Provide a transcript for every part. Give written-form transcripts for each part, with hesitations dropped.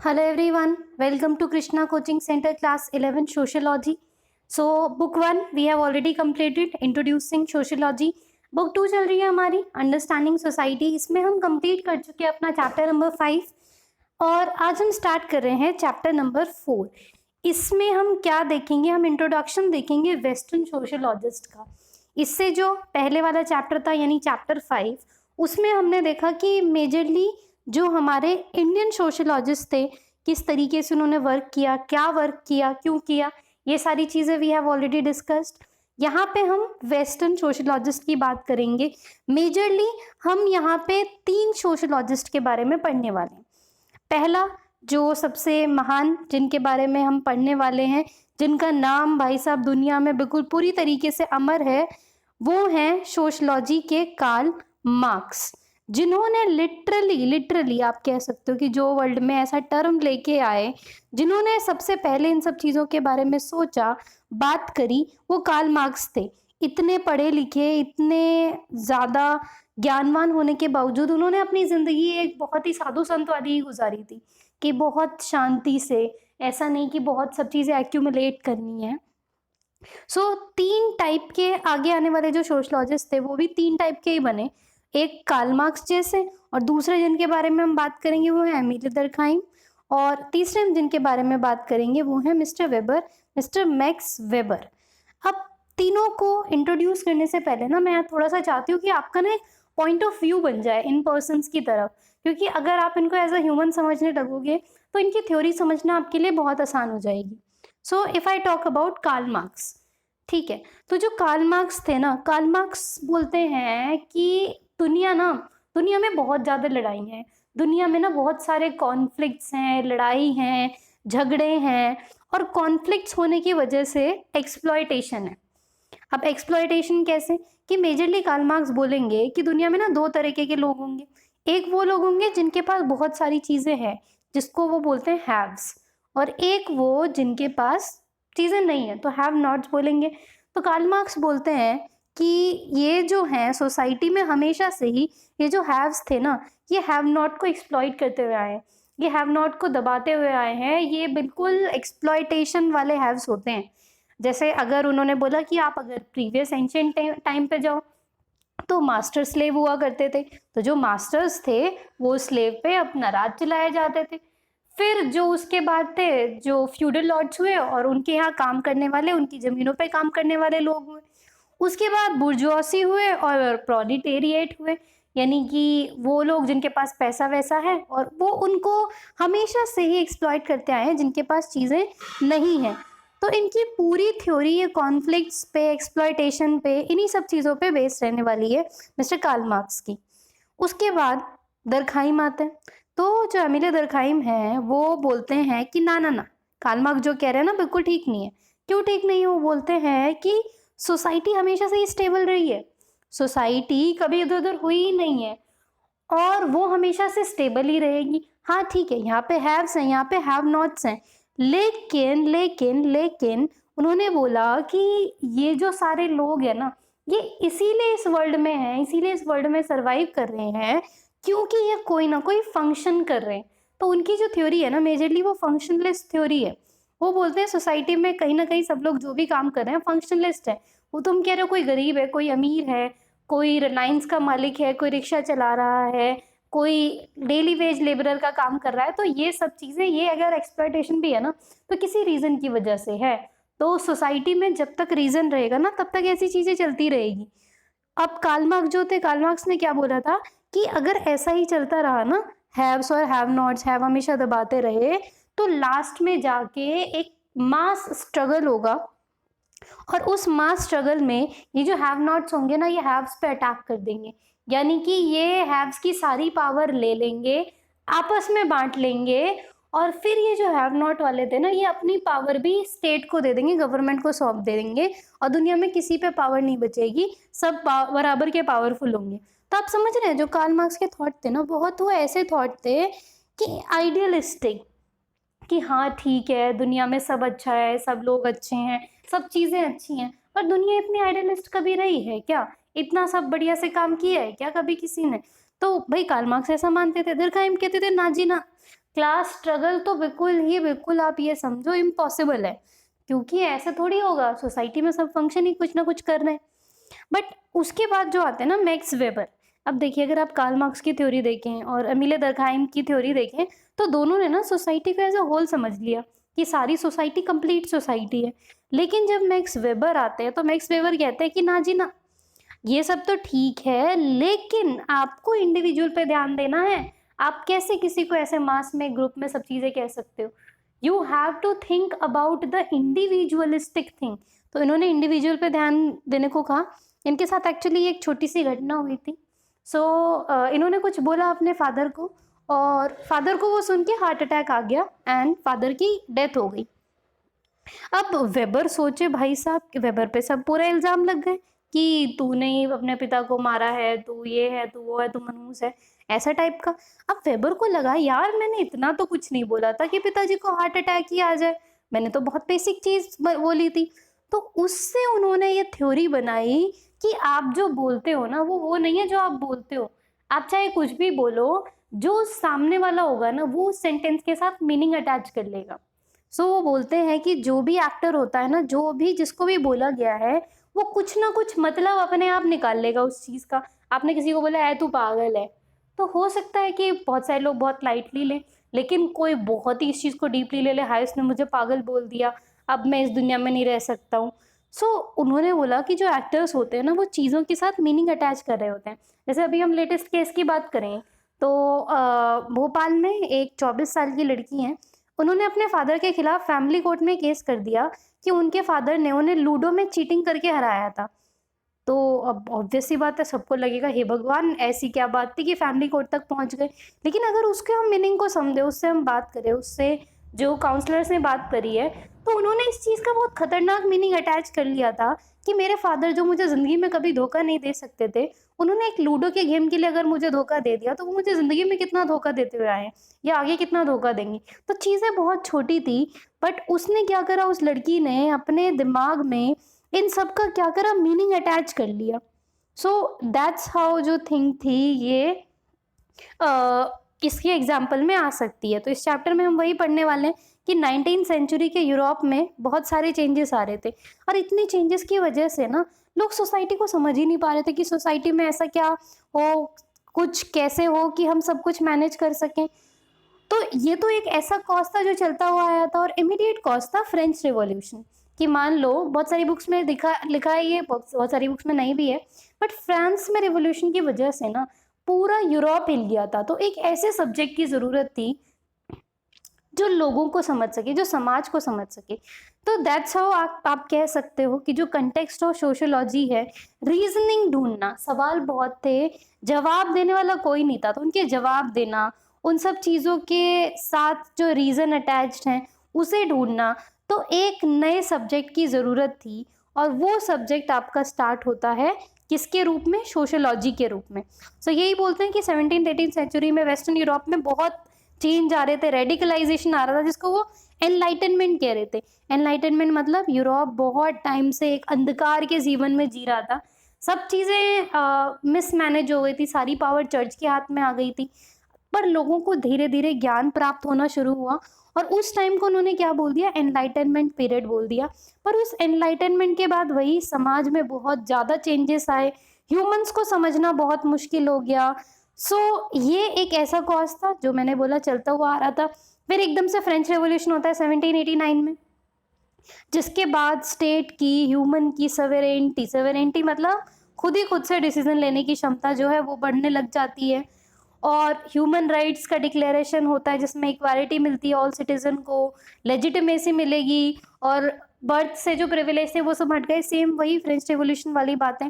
Hello everyone, welcome to Krishna Coaching Center class 11 Sociology. So book 1 we have already completed introducing sociology. Book 2 चल रही है हमारी understanding society. इसमें हम complete कर चुके हैं अपना चैप्टर नंबर 5 और आज हम स्टार्ट कर रहे हैं चैप्टर नंबर 4. इसमें हम क्या देखेंगे, हम इंट्रोडक्शन देखेंगे वेस्टर्न सोशियोलॉजिस्ट का. इससे जो पहले वाला चैप्टर था यानी चैप्टर 5 उसमें हमने देखा कि मेजरली जो हमारे इंडियन सोशियोलॉजिस्ट थे किस तरीके से उन्होंने वर्क किया, क्या वर्क किया, क्यों किया, ये सारी चीज़ें वी हैव ऑलरेडी डिस्कस्ड. यहाँ पे हम वेस्टर्न सोशियोलॉजिस्ट की बात करेंगे. मेजरली हम यहाँ पे 3 सोशियोलॉजिस्ट के बारे में पढ़ने वाले हैं. पहला जो सबसे महान जिनके बारे में हम पढ़ने वाले हैं, जिनका नाम भाई साहब दुनिया में बिल्कुल पूरी तरीके से अमर है, वो हैं सोशियोलॉजी के कार्ल मार्क्स, जिन्होंने लिटरली आप कह सकते हो कि जो वर्ल्ड में ऐसा टर्म लेके आए, जिन्होंने सबसे पहले इन सब चीज़ों के बारे में सोचा, बात करी, वो कार्ल मार्क्स थे. इतने पढ़े लिखे, इतने ज़्यादा ज्ञानवान होने के बावजूद उन्होंने अपनी ज़िंदगी एक बहुत ही साधु संत वाली ही गुजारी थी कि बहुत शांति से, ऐसा नहीं कि बहुत सब चीज़ें एक्यूमुलेट करनी है. सो 3 टाइप के आगे आने वाले जो सोशलॉजिस्ट थे वो भी 3 टाइप के ही बने. एक कार्ल मार्क्स जैसे, और दूसरे जिनके बारे में हम बात करेंगे वो है एमिली दर्कहाइम, और तीसरे जिनके बारे में बात करेंगे वो है mister weber, mister max weber. अब तीनों को इंट्रोड्यूस करने से पहले ना मैं थोड़ा सा चाहती हूँ कि आपका ना एक पॉइंट ऑफ व्यू बन जाए इन पर्सन्स की तरफ, क्योंकि अगर आप इनको एज अ ह्यूमन समझने लगोगे तो इनकी थ्योरी समझना आपके लिए बहुत आसान हो जाएगी. So if I talk about Karl Marx, ठीक है, तो जो कार्ल मार्क्स थे ना, कार्ल मार्क्स बोलते हैं कि दुनिया में बहुत ज़्यादा लड़ाई हैं, दुनिया में ना बहुत सारे कॉन्फ्लिक्ट्स हैं, लड़ाई हैं, झगड़े हैं, और कॉन्फ्लिक्ट्स होने की वजह से एक्सप्लॉयटेशन है. अब एक्सप्लॉयटेशन कैसे, कि मेजरली कार्ल मार्क्स बोलेंगे कि दुनिया में ना 2 तरीके के लोग होंगे. एक वो लोग होंगे जिनके पास बहुत सारी चीज़ें हैं, जिसको वो बोलते हैं हैव्स, और एक वो जिनके पास चीज़ें नहीं है, तो हैव नॉट्स बोलेंगे. तो कार्ल मार्क्स बोलते हैं कि ये जो हैं सोसाइटी में हमेशा से ही ये जो हैव्स थे ना, ये हैव नॉट को एक्सप्लॉइट करते हुए आए हैं, ये हैव नॉट को दबाते हुए आए हैं. ये बिल्कुल एक्सप्लॉयटेशन वाले हैव्स होते हैं. जैसे अगर उन्होंने बोला कि आप अगर प्रीवियस एंशिएंट टाइम पे जाओ तो मास्टर स्लेव हुआ करते थे, तो जो मास्टर्स थे वो स्लेव पे अपना राज चलाए जाते थे. फिर जो उसके बाद थे जो फ्यूडल लॉर्ड्स हुए और उनके यहाँ काम करने वाले, उनकी ज़मीनों पे काम करने वाले लोग हुए. उसके बाद बुर्जुआसी हुए और प्रोलिटेरिएट हुए, यानी कि वो लोग जिनके पास पैसा वैसा है और वो उनको हमेशा से ही एक्सप्लॉइट करते आए हैं जिनके पास चीज़ें नहीं हैं. तो इनकी पूरी थ्योरी ये कॉन्फ्लिक्ट्स पे, एक्सप्लॉयटेशन पे, इन्हीं सब चीज़ों पे बेस रहने वाली है मिस्टर कार्ल मार्क्स की. उसके बाद दर्कहाइम आते हैं. तो जो एमिली दर्कहाइम है वो बोलते हैं कि ना कार्ल मार्क्स जो कह रहे हैं ना बिल्कुल ठीक नहीं है. क्यों ठीक नहीं है? वो बोलते हैं कि सोसाइटी हमेशा से ही स्टेबल रही है, सोसाइटी कभी इधर उधर हुई ही नहीं है और वो हमेशा से स्टेबल ही रहेगी. हाँ ठीक है, यहाँ पे हैव्स हैं, यहाँ पे हैव नॉट्स हैं, लेकिन उन्होंने बोला कि ये जो सारे लोग हैं ना, ये इसीलिए इस वर्ल्ड में हैं, इसीलिए इस वर्ल्ड में सर्वाइव कर रहे हैं क्योंकि ये कोई ना कोई फंक्शन कर रहे हैं. तो उनकी जो थ्योरी है ना मेजरली वो फंक्शनलिस्ट थ्योरी है. वो बोलते हैं सोसाइटी में कहीं ना कहीं सब लोग जो भी काम कर रहे हैं फंक्शनलिस्ट है. वो तुम कह रहे हो कोई गरीब है, कोई अमीर है, कोई रिलायंस का मालिक है, कोई रिक्शा चला रहा है, कोई डेली वेज लेबरर का काम कर रहा है, तो ये सब चीज़ें, ये अगर एक्सप्लॉयटेशन भी है ना तो किसी रीज़न की वजह से है. तो सोसाइटी में जब तक रीज़न रहेगा ना तब तक ऐसी चीज़ें चलती रहेगी. अब कार्ल मार्क्स जो थे, कार्ल मार्क्स ने क्या बोला था कि अगर ऐसा ही चलता रहा ना, हैव्स और हैव नॉट्स, हैव हमेशा दबाते रहे, तो लास्ट में जाके एक मास स्ट्रगल होगा और उस मास स्ट्रगल में ये जो हैव नॉट्स होंगे ना ये हैव्स पे अटैक कर देंगे, यानी कि ये हैव्स की सारी पावर ले लेंगे, आपस में बांट लेंगे, और फिर ये जो हैव नॉट वाले थे ना ये अपनी पावर भी स्टेट को दे देंगे, गवर्नमेंट को सौंप दे देंगे, और दुनिया में किसी पे पावर नहीं बचेगी, सब बराबर के पावरफुल होंगे. तो आप समझ रहे हैं जो कार्ल मार्क्स के थॉट थे ना, बहुत वो ऐसे थॉट थे कि आइडियलिस्टिक, कि हाँ ठीक है दुनिया में सब अच्छा है, सब लोग अच्छे हैं, सब चीज़ें अच्छी हैं. पर दुनिया इतनी आइडियलिस्ट कभी रही है क्या? इतना सब बढ़िया से काम किया है क्या कभी किसी ने? तो भाई कार्ल मार्क्स ऐसा मानते थे. दर्कहाइम कहते थे ना जी ना, क्लास स्ट्रगल तो बिल्कुल आप ये समझो इम्पॉसिबल है, क्योंकि ऐसे थोड़ी होगा, सोसाइटी में सब फंक्शन ही कुछ ना कुछ कर रहे हैं। बट उसके बाद जो आते हैं ना मैक्स वेबर, अब देखिए अगर आप कार्ल मार्क्स की थ्योरी देखें और एमिले दर्कहाइम की थ्योरी देखें, तो दोनों ने ना सोसाइटी को एज अ होल समझ लिया कि सारी सोसाइटी कंप्लीट सोसाइटी है। लेकिन जब मैक्स वेबर आते हैं तो मैक्स वेबर कहते हैं कि ना जी ना, ये सब तो ठीक है लेकिन आपको इंडिविजुअल पे ध्यान देना है। आप कैसे किसी को ऐसे मास में ग्रुप में सब चीजें कह सकते हो? You have to think about the individualistic thing. तो इन्होंने इंडिविजुअल पे ध्यान देने को कहा। इनके साथ एक्चुअली एक छोटी सी घटना हुई थी। सो इन्होंने कुछ बोला अपने फादर को, और फादर को वो सुन के हार्ट अटैक आ गया एंड फादर की डेथ हो गई। अब वेबर सोचे भाई साहब, वेबर पे सब पूरा इल्जाम लग गए कि तूने ही अपने पिता को मारा है, तू ये है, तू वो है, तू मनहूस है, ऐसा टाइप का। अब वेबर को लगा यार मैंने इतना तो कुछ नहीं बोला था कि पिताजी को हार्ट अटैक ही आ जाए, मैंने तो बहुत बेसिक चीज बोली थी। तो उससे उन्होंने ये थ्योरी बनाई कि आप जो बोलते हो ना वो नहीं है जो आप बोलते हो। आप चाहे कुछ भी बोलो, जो सामने वाला होगा ना वो उस सेंटेंस के साथ मीनिंग अटैच कर लेगा। सो वो बोलते हैं कि जो भी एक्टर होता है ना, जो भी जिसको भी बोला गया है, वो कुछ ना कुछ मतलब अपने आप निकाल लेगा उस चीज का। आपने किसी को बोला है तू पागल है, तो हो सकता है कि बहुत सारे लोग बहुत लाइटली लें, लेकिन कोई बहुत ही इस चीज को डीपली ले ले, हाय उसने मुझे पागल बोल दिया, अब मैं इस दुनिया में नहीं रह सकता हूँ। सो उन्होंने बोला कि जो एक्टर्स होते हैं ना वो चीज़ों के साथ मीनिंग अटैच कर रहे होते हैं। जैसे अभी हम लेटेस्ट केस की बात करें तो भोपाल में एक 24 साल की लड़की है, उन्होंने अपने फादर के खिलाफ फैमिली कोर्ट में केस कर दिया कि उनके फादर ने उन्हें लूडो में चीटिंग करके हराया था। तो अब ऑब्वियस सी बात है, सबको लगेगा हे भगवान ऐसी क्या बात थी कि फैमिली कोर्ट तक पहुंच गए। लेकिन अगर उसके हम मीनिंग को समझे, उससे हम बात करें, उससे जो काउंसलर्स ने बात करी है, तो उन्होंने इस चीज़ का बहुत खतरनाक मीनिंग अटैच कर लिया था कि मेरे फादर जो मुझे ज़िंदगी में कभी धोखा नहीं दे सकते थे, उन्होंने एक लूडो के गेम के लिए अगर मुझे धोखा दे दिया तो वो मुझे ज़िंदगी में कितना धोखा देते हुए आए हैं या आगे कितना धोखा देंगे। तो चीज़ें बहुत छोटी थी, बट उसने क्या करा, उस लड़की ने अपने दिमाग में इन सब का क्या करा, मीनिंग अटैच कर लिया। सो दैट्स हाउ जो थिंग थी ये इसकी एग्जाम्पल में आ सकती है। तो इस चैप्टर में हम वही पढ़ने वाले हैं कि 19th सेंचुरी के यूरोप में बहुत सारे चेंजेस आ रहे थे, और इतने चेंजेस की वजह से ना लोग सोसाइटी को समझ ही नहीं पा रहे थे कि सोसाइटी में ऐसा क्या हो, कुछ कैसे हो कि हम सब कुछ मैनेज कर सकें। तो ये तो एक ऐसा कॉज था जो चलता हुआ आया था, और इमीडिएट कॉज था फ्रेंच रिवॉल्यूशन। कि मान लो बहुत सारी बुक्स में लिखा है, ये बहुत सारी बुक्स में नहीं भी है, बट फ्रांस में रिवॉल्यूशन की वजह से ना पूरा यूरोप हिल गया था। तो एक ऐसे सब्जेक्ट की जरूरत थी जो लोगों को समझ सके, जो समाज को समझ सके। तो दैट्स हाउ आप कह सकते हो कि जो कंटेक्स्ट ऑफ सोशियोलॉजी है, रीजनिंग ढूंढना, सवाल बहुत थे, जवाब देने वाला कोई नहीं था, तो उनके जवाब देना, उन सब चीज़ों के साथ जो रीज़न अटैच्ड हैं उसे ढूंढना, तो एक नए सब्जेक्ट की ज़रूरत थी। और वो सब्जेक्ट आपका स्टार्ट होता है किसके रूप में, सोशियोलॉजी के रूप में। सो यही बोलते हैं कि 17th-18th सेंचुरी में वेस्टर्न यूरोप में बहुत चेंज आ रहे थे, रेडिकलाइजेशन आ रहा था, जिसको वो एनलाइटनमेंट कह रहे थे। एनलाइटनमेंट मतलब यूरोप बहुत टाइम से एक अंधकार के जीवन में जी रहा था, सब चीज़ें मिसमैनेज हो गई थी, सारी पावर चर्च के हाथ में आ गई थी, पर लोगों को धीरे धीरे ज्ञान प्राप्त होना शुरू हुआ, और उस टाइम को उन्होंने क्या बोल दिया, एनलाइटनमेंट पीरियड बोल दिया। पर उस एनलाइटनमेंट के बाद वही समाज में बहुत ज़्यादा चेंजेस आए, ह्यूमंस को समझना बहुत मुश्किल हो गया। सो ये एक ऐसा कॉज था जो मैंने बोला चलता हुआ आ रहा था। फिर एकदम से फ्रेंच रेवोल्यूशन होता है 1789 में, जिसके बाद स्टेट की, ह्यूमन की सवेरेंटी मतलब खुद से डिसीजन लेने की क्षमता जो है वो बढ़ने लग जाती है, और ह्यूमन राइट्स का डिक्लेरेशन होता है जिसमें इक्वालिटी मिलती है ऑल सिटीजन को, लेजिटिमेसी मिलेगी, और बर्थ से जो प्रिविलेज थे वो सब हट गए। सेम वही फ्रेंच रेवोल्यूशन वाली बातें।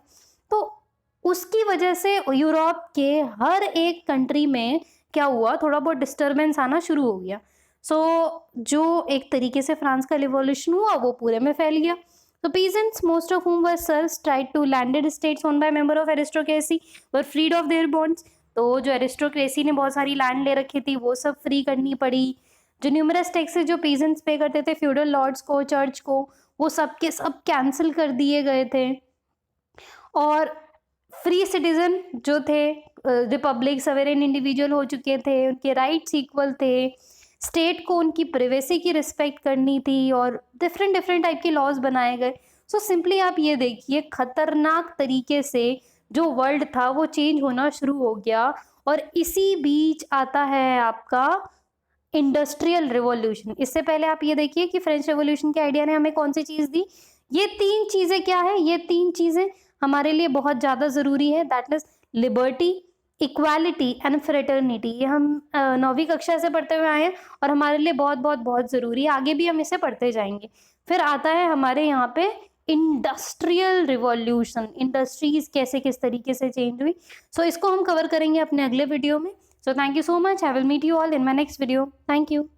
तो उसकी वजह से यूरोप के हर एक कंट्री में क्या हुआ, थोड़ा बहुत डिस्टर्बेंस आना शुरू हो गया। सो जो एक तरीके से फ्रांस का रिवॉल्यूशन हुआ वो पूरे में फैल गया। तो peasants, most of whom were serfs, tried to landed states owned by member of aristocracy were freed of their bonds। तो जो एरिस्टोक्रेसी ने बहुत सारी लैंड ले रखी थी वो सब फ्री करनी पड़ी। जो न्यूमरस टैक्सेस जो पीजेंट्स पे करते थे फ्यूडल लॉर्ड्स को, चर्च को, वो सब के सब कैंसिल कर दिए गए थे। और फ्री सिटीजन जो थे रिपब्लिक सवेरेन इंडिविजुअल हो चुके थे, उनके राइट्स इक्वल थे, स्टेट को उनकी प्राइवेसी की रिस्पेक्ट करनी थी और डिफरेंट डिफरेंट टाइप के लॉज बनाए गए। सो सिंपली आप ये देखिए खतरनाक तरीके से जो वर्ल्ड था वो चेंज होना शुरू हो गया और इसी बीच आता है आपका इंडस्ट्रियल रिवॉल्यूशन। इससे पहले आप ये देखिए कि फ्रेंच रेवोल्यूशन के आइडिया ने हमें कौन सी चीज़ दी। ये तीन चीज़ें क्या है, ये तीन चीज़ें हमारे लिए बहुत ज़्यादा ज़रूरी है, that is liberty, equality and fraternity. ये हम 9वीं कक्षा से पढ़ते हुए आए हैं और हमारे लिए बहुत बहुत बहुत ज़रूरी है, आगे भी हम इसे पढ़ते जाएंगे। फिर आता है हमारे यहाँ पे इंडस्ट्रियल रिवॉल्यूशन, इंडस्ट्रीज कैसे किस तरीके से चेंज हुई। सो इसको हम कवर करेंगे अपने अगले वीडियो में। So thank you so much. I will meet you all in my next video. Thank you.